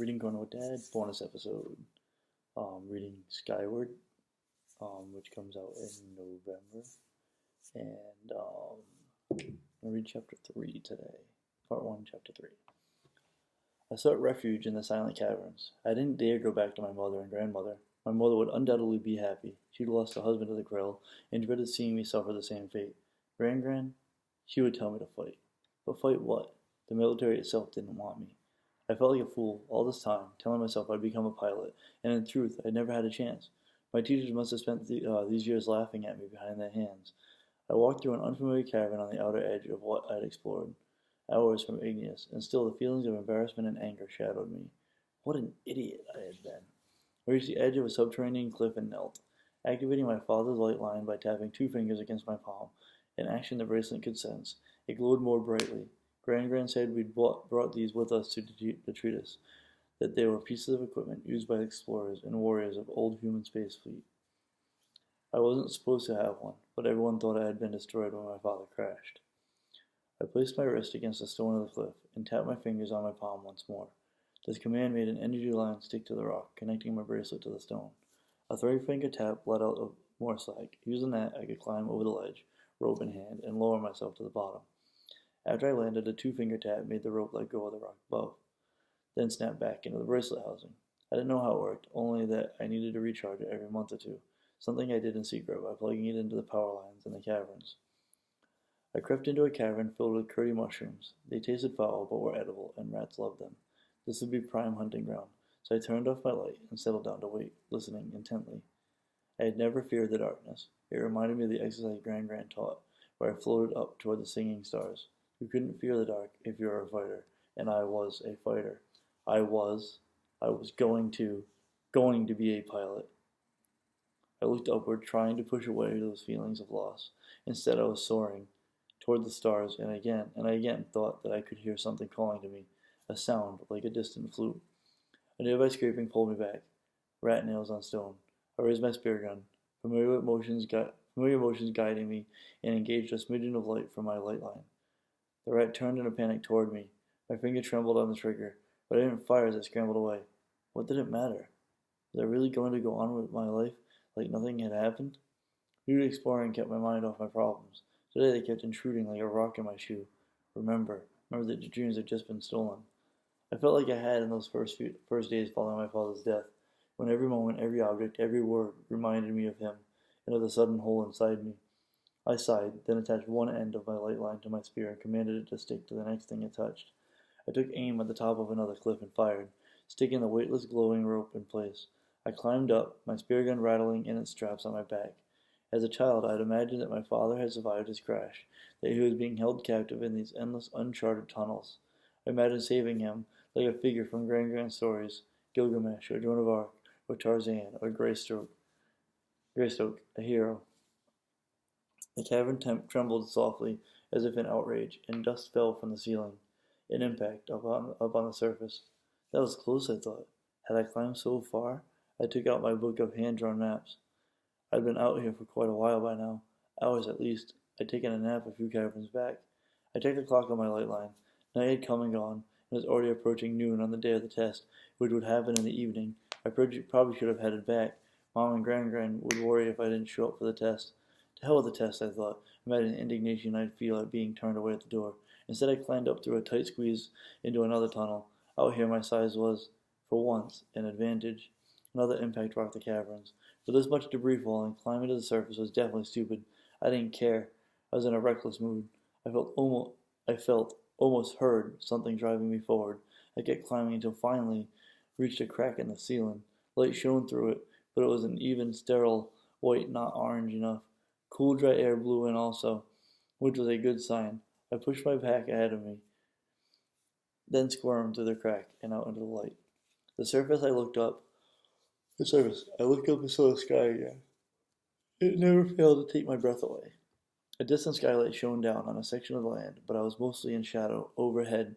Reading Corner with Dad bonus episode. Reading Skyward, which comes out in November, and I'm gonna read chapter 3 today. Part 1, chapter 3. I sought refuge in the silent caverns. I didn't dare go back to my mother and grandmother. My mother would undoubtedly be happy. She'd lost a husband to the Krill and dreaded seeing me suffer the same fate. Gran, she would tell me to fight. But fight what? The military itself didn't want me. I felt like a fool all this time, telling myself I'd become a pilot, and in truth, I'd never had a chance. My teachers must have spent these years laughing at me behind their hands. I walked through an unfamiliar cavern on the outer edge of what I'd explored, hours from Igneous, and still the feelings of embarrassment and anger shadowed me. What an idiot I had been. I reached the edge of a subterranean cliff and knelt, activating my father's light line by tapping 2 fingers against my palm, an action the bracelet could sense. It glowed more brightly. Gran said we'd brought these with us to treat us, that they were pieces of equipment used by explorers and warriors of old human space fleet. I wasn't supposed to have one, but everyone thought I had been destroyed when my father crashed. I placed my wrist against the stone of the cliff and tapped my fingers on my palm once more. This command made an energy line stick to the rock, connecting my bracelet to the stone. A 3-finger tap let out more slack. Using that, I could climb over the ledge, rope in hand, and lower myself to the bottom. After I landed, a 2-finger tap made the rope let go of the rock above, then snapped back into the bracelet housing. I didn't know how it worked, only that I needed to recharge it every month or two, something I did in secret by plugging it into the power lines in the caverns. I crept into a cavern filled with curdy mushrooms. They tasted foul, but were edible, and rats loved them. This would be prime hunting ground, so I turned off my light and settled down to wait, listening intently. I had never feared the darkness. It reminded me of the exercise Gran taught, where I floated up toward the singing stars. You couldn't fear the dark if you were a fighter, and I was a fighter. I was going to be a pilot. I looked upward, trying to push away those feelings of loss. Instead, I was soaring toward the stars, and I again thought that I could hear something calling to me, a sound like a distant flute. A nearby scraping pulled me back. Rat nails on stone. I raised my spear gun, familiar motions guiding me, and engaged a smidgen of light from my light line. The rat turned in a panic toward me. My finger trembled on the trigger, but I didn't fire as I scrambled away. What did it matter? Was I really going to go on with my life like nothing had happened? New exploring kept my mind off my problems. Today they kept intruding like a rock in my shoe. Remember that the dreams had just been stolen. I felt like I had in those first days following my father's death, when every moment, every object, every word reminded me of him and of the sudden hole inside me. I sighed, then attached one end of my light line to my spear and commanded it to stick to the next thing it touched. I took aim at the top of another cliff and fired, sticking the weightless glowing rope in place. I climbed up, my spear gun rattling in its straps on my back. As a child, I had imagined that my father had survived his crash, that he was being held captive in these endless, uncharted tunnels. I imagined saving him, like a figure from Gran stories, Gilgamesh, or Joan of Arc, or Tarzan, or Greystoke, a hero. The cavern trembled softly, as if in outrage, and dust fell from the ceiling, in impact up on the surface. That was close, I thought. Had I climbed so far? I took out my book of hand-drawn maps. I'd been out here for quite a while by now, hours at least. I'd taken a nap a few caverns back. I checked the clock on my light line. Night had come and gone, and it was already approaching noon on the day of the test, which would happen in the evening. I probably should have headed back. Mom and Gran would worry if I didn't show up for the test. To hell with the test, I thought. Imagine the indignation I'd feel at being turned away at the door. Instead, I climbed up through a tight squeeze into another tunnel. Out here, my size was, for once, an advantage. Another impact rocked the caverns. With this much debris falling, climbing to the surface was definitely stupid. I didn't care. I was in a reckless mood. I felt almost heard something driving me forward. I kept climbing until finally reached a crack in the ceiling. Light shone through it, but it was an even, sterile white, not orange enough. Cool, dry air blew in also, which was a good sign. I pushed my pack ahead of me, then squirmed through the crack and out into the light. I looked up and saw the sky again. It never failed to take my breath away. A distant skylight shone down on a section of the land, but I was mostly in shadow. Overhead,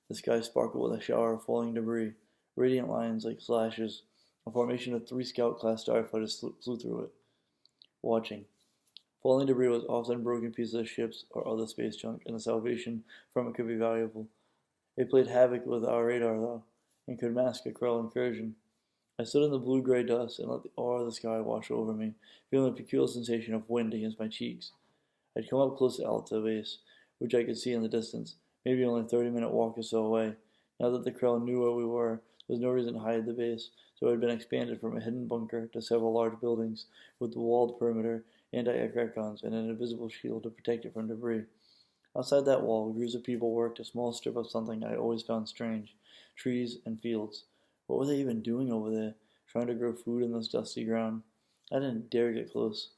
the sky sparkled with a shower of falling debris, radiant lines like slashes. A formation of 3 Scout-class starfighters flew through it, watching. Falling debris was often broken pieces of ships or other space junk, and the salvation from it could be valuable. It played havoc with our radar, though. and could mask a Krell incursion. I stood in the blue-gray dust and let the aura of the sky wash over me, feeling a peculiar sensation of wind against my cheeks. I'd come up close to Alta Base, which I could see in the distance, maybe only a 30-minute walk or so away. Now that the Krell knew where we were, there was no reason to hide the base, so it had been expanded from a hidden bunker to several large buildings, with a walled perimeter, anti-aircraft guns, and an invisible shield to protect it from debris. Outside that wall, groups of people worked a small strip of something I always found strange: trees and fields. What were they even doing over there, trying to grow food in this dusty ground? I didn't dare get close.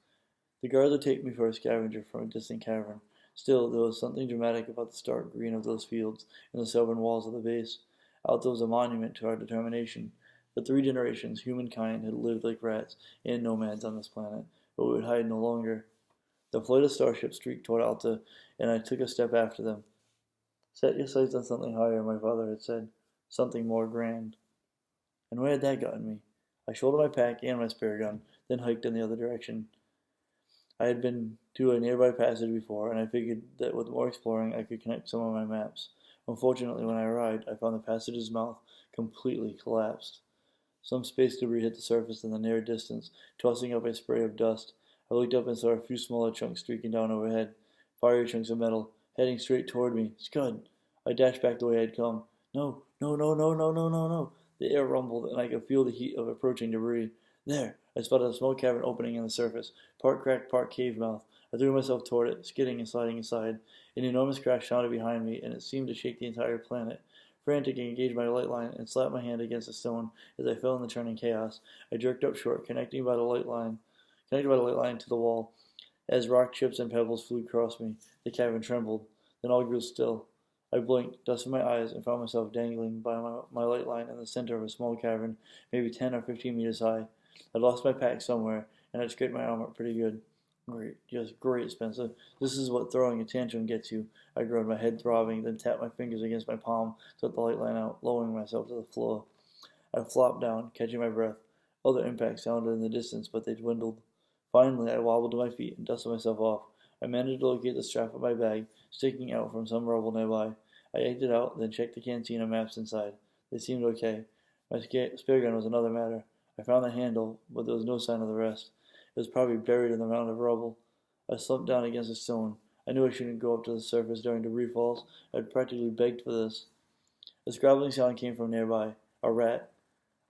The guards would take me for a scavenger from a distant cavern. Still, there was something dramatic about the stark green of those fields and the southern walls of the base. Alto was a monument to our determination. For 3 generations, humankind had lived like rats and nomads on this planet, but we would hide no longer. The flight of starships streaked toward Alta, and I took a step after them. Set your sights on something higher, my father had said. Something more grand. And where had that gotten me? I shouldered my pack and my spare gun, then hiked in the other direction. I had been to a nearby passage before, and I figured that with more exploring I could connect some of my maps. Unfortunately, when I arrived, I found the passage's mouth completely collapsed. Some space debris hit the surface in the near distance, tossing up a spray of dust. I looked up and saw a few smaller chunks streaking down overhead, fiery chunks of metal, heading straight toward me. Scud! I dashed back the way I had come. No, no, no, no, no, no, no, no. The air rumbled, and I could feel the heat of approaching debris. There! I spotted a small cavern opening in the surface, part crack, part cave mouth. I threw myself toward it, skidding and sliding inside. An enormous crash sounded behind me, and it seemed to shake the entire planet. Frantic, I engaged my light line and slapped my hand against a stone as I fell in the churning chaos. I jerked up short, connected by the light line to the wall. As rock chips and pebbles flew across me, the cavern trembled. Then all grew still. I blinked, dust in my eyes, and found myself dangling by my light line in the center of a small cavern, maybe 10 or 15 meters high. I'd lost my pack somewhere, and I'd scraped my arm up pretty good. Great, just great, Spencer. This is what throwing a tantrum gets you. I groaned, my head throbbing, then tapped my fingers against my palm to let the light line out, lowering myself to the floor. I flopped down, catching my breath. Other impacts sounded in the distance, but they dwindled. Finally, I wobbled to my feet and dusted myself off. I managed to locate the strap of my bag, sticking out from some rubble nearby. I yanked it out, then checked the canteen and maps inside. They seemed okay. My spare gun was another matter. I found the handle, but there was no sign of the rest. It was probably buried in the mound of rubble. I slumped down against a stone. I knew I shouldn't go up to the surface during debris falls. I'd practically begged for this. A scrabbling sound came from nearby. A rat.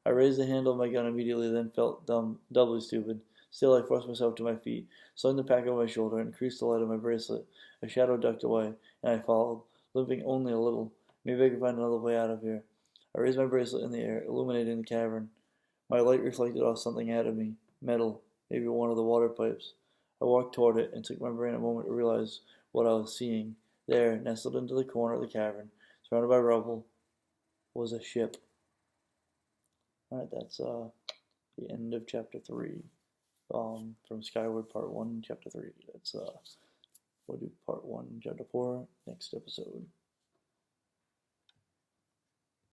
I raised the handle of my gun immediately, then felt doubly stupid. Still, I forced myself to my feet, slung the pack over my shoulder, and increased the light of my bracelet. A shadow ducked away, and I followed, limping only a little. Maybe I could find another way out of here. I raised my bracelet in the air, illuminating the cavern. My light reflected off something ahead of me. Metal. Maybe one of the water pipes. I walked toward it, and took my brain a moment to realize what I was seeing. There, nestled into the corner of the cavern, surrounded by rubble, was a ship. Alright, that's the end of chapter 3. From Skyward Part 1, Chapter 3. We'll do Part 1, Chapter 4 next episode.